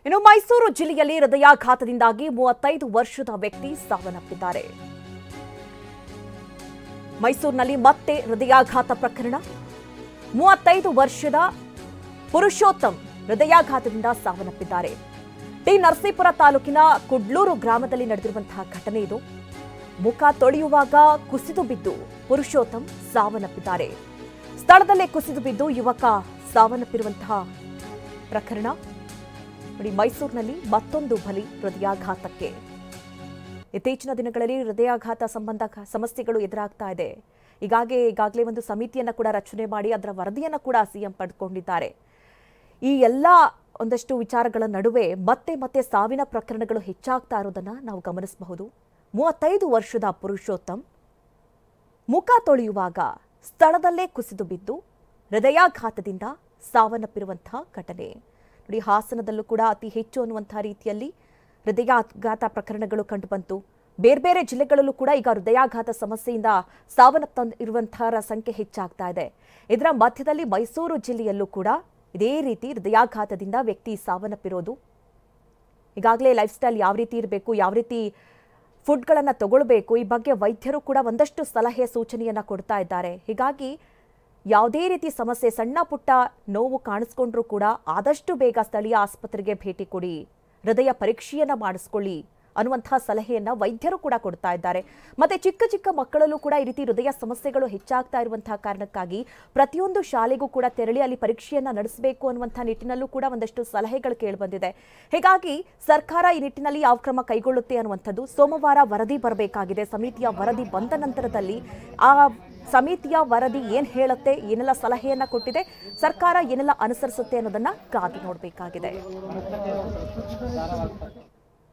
ಇನ್ನು ಮೈಸೂರು ಜಿಲ್ಲೆಯಲ್ಲಿ ಹೃದಯಾಘಾತದಿಂದಾಗಿ 35 ವರ್ಷದ ವ್ಯಕ್ತಿ ಸಾವನ್ನಪ್ಪಿದ್ದಾರೆ. ಮೈಸೂರಿನಲ್ಲಿ ಮತ್ತೆ ಹೃದಯಾಘಾತ ಪ್ರಕರಣ. 35 ವರ್ಷದ ಪುರುಷೋತ್ತಮ್ ಹೃದಯಾಘಾತದಿಂದ ಸಾವನ್ನಪ್ಪಿದ್ದಾರೆ. ಟಿ ನರಸೀಪುರ ತಾಲೂಕಿನ ಕುಡ್ಲೂರು ಗ್ರಾಮದಲ್ಲಿ ನಡೆದಿರುವಂತಹ ಘಟನೆ ಇದು. ಮುಖ ತೊಳೆಯುವಾಗ ಕುಸಿದು ಬಿದ್ದು ಪುರುಷೋತ್ತಮ್ ಸಾವನ್ನಪ್ಪಿದ್ದಾರೆ. ಸ್ಥಳದಲ್ಲೇ ಕುಸಿದು ಬಿದ್ದು ಯುವಕ ಸಾವನ್ನಪ್ಪಿರುವಂತಹ ಪ್ರಕರಣ ನೋಡಿ. ಮೈಸೂರಿನಲ್ಲಿ ಮತ್ತೊಂದು ಬಲಿ ಹೃದಯಾಘಾತಕ್ಕೆ. ಇತ್ತೀಚಿನ ದಿನಗಳಲ್ಲಿ ಹೃದಯಾಘಾತ ಸಂಬಂಧ ಸಮಸ್ಯೆಗಳು ಎದುರಾಗ್ತಾ ಇದೆ. ಈಗಾಗಲೇ ಒಂದು ಸಮಿತಿಯನ್ನು ಕೂಡ ರಚನೆ ಮಾಡಿ ಅದರ ವರದಿಯನ್ನು ಕೂಡ ಸಿಎಂ ಪಡೆದುಕೊಂಡಿದ್ದಾರೆ. ಈ ಎಲ್ಲ ಒಂದಷ್ಟು ವಿಚಾರಗಳ ನಡುವೆ ಮತ್ತೆ ಸಾವಿನ ಪ್ರಕರಣಗಳು ಹೆಚ್ಚಾಗ್ತಾ ಇರೋದನ್ನ ನಾವು ಗಮನಿಸಬಹುದು. 35 ವರ್ಷದ ಪುರುಷೋತ್ತಮ್ ಮುಖ ತೊಳೆಯುವಾಗ ಸ್ಥಳದಲ್ಲೇ ಕುಸಿದು ಬಿದ್ದು ಹೃದಯಾಘಾತದಿಂದ ಸಾವನ್ನಪ್ಪಿರುವಂತಹ ಘಟನೆ ನೋಡಿ. ಹಾಸನದಲ್ಲೂ ಕೂಡ ಅತಿ ಹೆಚ್ಚು ಅನ್ನುವಂತಹ ರೀತಿಯಲ್ಲಿ ಹೃದಯಾಘಾತ ಪ್ರಕರಣಗಳು ಕಂಡುಬಂತು. ಬೇರೆ ಜಿಲ್ಲೆಗಳಲ್ಲೂ ಕೂಡ ಈಗ ಹೃದಯಾಘಾತ ಸಮಸ್ಯೆಯಿಂದ ಸಾವನ್ನಪ್ಪಿರುವಂತಹ ಸಂಖ್ಯೆ ಹೆಚ್ಚಾಗ್ತಾ ಇದೆ. ಇದರ ಮಧ್ಯದಲ್ಲಿ ಮೈಸೂರು ಜಿಲ್ಲೆಯಲ್ಲೂ ಕೂಡ ಇದೇ ರೀತಿ ಹೃದಯಾಘಾತದಿಂದ ವ್ಯಕ್ತಿ ಸಾವನ್ನಪ್ಪಿರೋದು. ಈಗಾಗಲೇ ಲೈಫ್ ಸ್ಟೈಲ್ ಯಾವ ರೀತಿ ಇರಬೇಕು, ಯಾವ ರೀತಿ ಫುಡ್ಗಳನ್ನು ತಗೊಳ್ಬೇಕು, ಈ ಬಗ್ಗೆ ವೈದ್ಯರು ಕೂಡ ಒಂದಷ್ಟು ಸಲಹೆ ಸೂಚನೆಯನ್ನು ಕೊಡ್ತಾ ಇದ್ದಾರೆ. ಹೀಗಾಗಿ ಯಾವುದೇ ರೀತಿ ಸಮಸ್ಯೆ, ಸಣ್ಣ ಪುಟ್ಟ ನೋವು ಕಾಣಿಸ್ಕೊಂಡ್ರೂ ಕೂಡ ಆದಷ್ಟು ಬೇಗ ಸ್ಥಳೀಯ ಆಸ್ಪತ್ರೆಗೆ ಭೇಟಿ ಕೊಡಿ, ಹೃದಯ ಪರೀಕ್ಷೆಯನ್ನು ಮಾಡಿಸ್ಕೊಳ್ಳಿ ಅನ್ನುವಂತಹ ಸಲಹೆಯನ್ನು ವೈದ್ಯರು ಕೂಡ ಕೊಡ್ತಾ ಇದ್ದಾರೆ. ಮತ್ತೆ ಚಿಕ್ಕ ಮಕ್ಕಳಲ್ಲೂ ಕೂಡ ಈ ರೀತಿ ಹೃದಯ ಸಮಸ್ಯೆಗಳು ಹೆಚ್ಚಾಗ್ತಾ ಇರುವಂತಹ ಕಾರಣಕ್ಕಾಗಿ ಪ್ರತಿಯೊಂದು ಶಾಲೆಗೂ ಕೂಡ ತೆರಳಿ ಅಲ್ಲಿ ಪರೀಕ್ಷೆಯನ್ನು ನಡೆಸಬೇಕು ಅನ್ನುವಂತಹ ನಿಟ್ಟಿನಲ್ಲೂ ಕೂಡ ಒಂದಷ್ಟು ಸಲಹೆಗಳು ಕೇಳಿಬಂದಿದೆ. ಹೀಗಾಗಿ ಸರ್ಕಾರ ಈ ನಿಟ್ಟಿನಲ್ಲಿ ಯಾವ ಕ್ರಮ ಕೈಗೊಳ್ಳುತ್ತೆ ಅನ್ನುವಂಥದ್ದು ಸೋಮವಾರ ವರದಿ ಬರಬೇಕಾಗಿದೆ. ಸಮಿತಿಯ ವರದಿ ಬಂದ ನಂತರದಲ್ಲಿ ಆ ಸಮಿತಿಯ ವರದಿ ಏನ್ ಹೇಳುತ್ತೆ, ಏನೆಲ್ಲ ಸಲಹೆಯನ್ನ ಕೊಟ್ಟಿದೆ, ಸರ್ಕಾರ ಏನೆಲ್ಲ ಅನುಸರಿಸುತ್ತೆ ಅನ್ನೋದನ್ನ ಕಾದು ನೋಡಬೇಕಾಗಿದೆ.